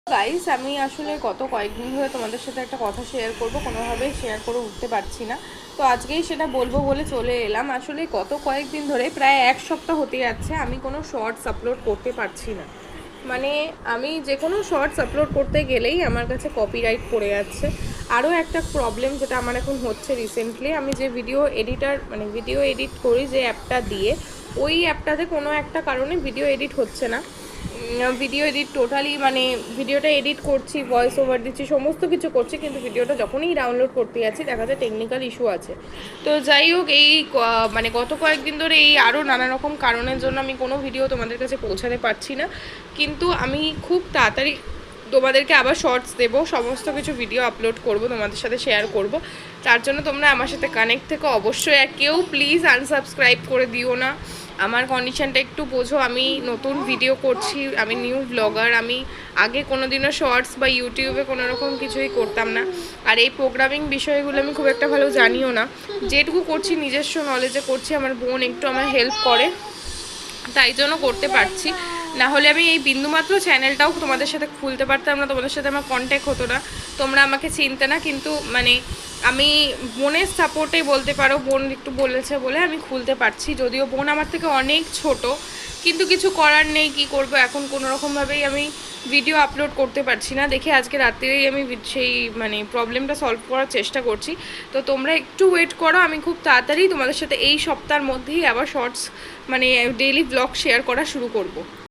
Guys, আমি আসলে গত কয়েকদিন ধরে তোমাদের সাথে একটা কথা শেয়ার করব, কোনোভাবেই শেয়ার করে উঠতে পারছি না। তো আজকেই সেটা বলবো বলে চলে এলাম। আসলে গত কয়েকদিন ধরে প্রায় এক সপ্তাহ হতে যাচ্ছে আমি কোনো শর্টস আপলোড করতে পারছি না। মানে আমি যে কোনো শর্টস আপলোড করতে গেলেই আমার কাছে কপিরাইট পড়ে যাচ্ছে। আরও একটা প্রবলেম যেটা আমার এখন হচ্ছে রিসেন্টলি, আমি যে ভিডিও এডিট করি যে অ্যাপটা দিয়ে, ওই অ্যাপটাতে কোনো একটা কারণে ভিডিও এডিট হচ্ছে না। ভিডিও এডিট টোটালি ভিডিওটা এডিট করছি, ভয়েস ওভার দিচ্ছি, সমস্ত কিছু করছি, কিন্তু ভিডিওটা যখনই ডাউনলোড করতে যাচ্ছি দেখা যায় টেকনিক্যাল ইস্যু আছে। তো যাই হোক, এই গত কয়েকদিন ধরে এই আরও নানা রকম কারণের জন্য আমি কোনো ভিডিও তোমাদের কাছে পৌঁছাতে পারছি না। কিন্তু আমি খুব তাড়াতাড়ি তোমাদেরকে আবার শর্টস দেবো, সমস্ত কিছু ভিডিও আপলোড করব, তোমাদের সাথে শেয়ার করব। তার জন্য তোমরা আমার সাথে কানেক্ট থেকে অবশ্যই। আর কেউ প্লিজ আনসাবস্ক্রাইব করে দিও না। আমার কন্ডিশনটা একটু বোঝো, আমি নতুন ভিডিও করছি, আমি নিউ ব্লগার। আমি আগে কোনো দিনও শর্টস বা ইউটিউবে কোনো রকম কিছুই করতাম না। আর এই প্রোগ্রামিং বিষয়গুলো আমি খুব একটা ভালো জানিও না। যেটুকু করছি নিজস্ব নলেজে করছি, আমার বোন একটু আমার হেল্প করে, তাই জন্য করতে পারছি। না হলে আমি এই বিন্দুমাত্র চ্যানেলটাও তোমাদের সাথে খুলতে পারতাম না, তোমাদের সাথে আমার কন্ট্যাক্ট হতো না, তোমরা আমাকে চিনতে না। কিন্তু আমি বোনের সাপোর্টে বলতে পারো, বোন একটু বলেছে বলে আমি খুলতে পারছি। যদিও বোন আমার থেকে অনেক ছোট, কিন্তু কিছু করার নেই, কি করব। এখন কোনো রকমভাবেই আমি ভিডিও আপলোড করতে পারছি না দেখে আজকে রাত্রেই আমি সেই প্রবলেমটা সলভ করার চেষ্টা করছি। তো তোমরা একটু ওয়েট করো, আমি খুব তাড়াতাড়ি তোমাদের সাথে এই সপ্তাহের মধ্যেই আবার শর্টস ডেইলি ব্লগ শেয়ার করা শুরু করব।